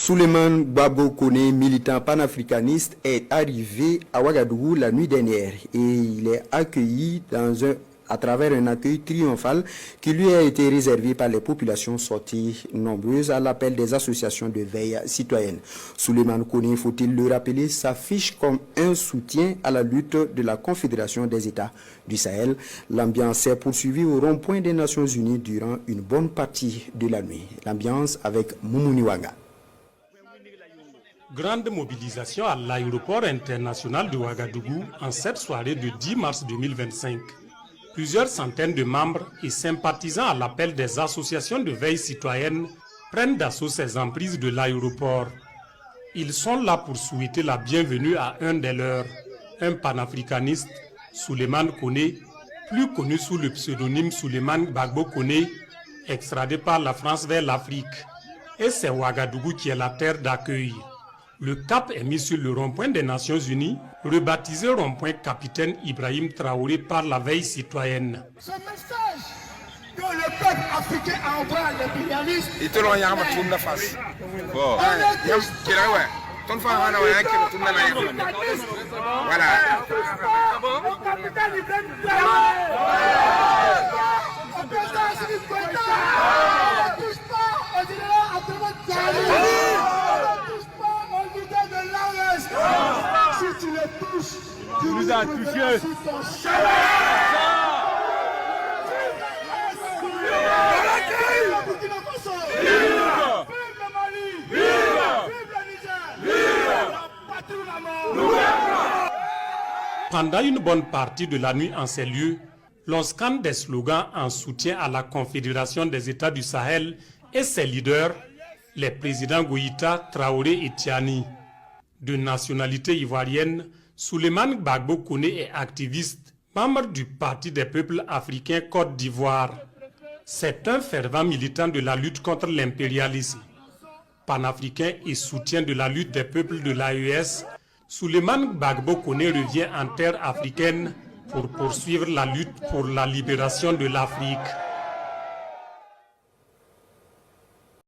Souleymane Gbagbo Koné, militant panafricaniste, est arrivé à Ouagadougou la nuit dernière et il est accueilli à travers un accueil triomphal qui lui a été réservé par les populations sorties nombreuses à l'appel des associations de veille citoyenne. Souleymane Koné, faut-il le rappeler, s'affiche comme un soutien à la lutte de la Confédération des États du Sahel. L'ambiance s'est poursuivie au rond-point des Nations Unies durant une bonne partie de la nuit. L'ambiance avec Moumouni Wanga. Grande mobilisation à l'aéroport international de Ouagadougou en cette soirée de 10 mars 2025. Plusieurs centaines de membres et sympathisants à l'appel des associations de veille citoyenne prennent d'assaut ces emprises de l'aéroport. Ils sont là pour souhaiter la bienvenue à un des leurs, un panafricaniste, Souleymane Koné, plus connu sous le pseudonyme Souleymane Gbagbo Koné, extradé par la France vers l'Afrique. Et c'est Ouagadougou qui est la terre d'accueil. Le cap est mis sur le rond-point des Nations Unies, rebaptisé rond-point Capitaine Ibrahim Traoré par la veille citoyenne. Ce message que le peuple africain envoie à l'impérialiste. Si tu les touches, tu nous as touchés. Pendant une bonne partie de la nuit en ces lieux, l'on scande des slogans en soutien à la Confédération des États du Sahel et ses leaders, les présidents Goïta, Traoré et Tiani. De nationalité ivoirienne, Souleymane Gbagbo Koné est activiste, membre du Parti des peuples africains Côte d'Ivoire. C'est un fervent militant de la lutte contre l'impérialisme. Panafricain et soutien de la lutte des peuples de l'AES, Souleymane Gbagbo Koné revient en terre africaine pour poursuivre la lutte pour la libération de l'Afrique.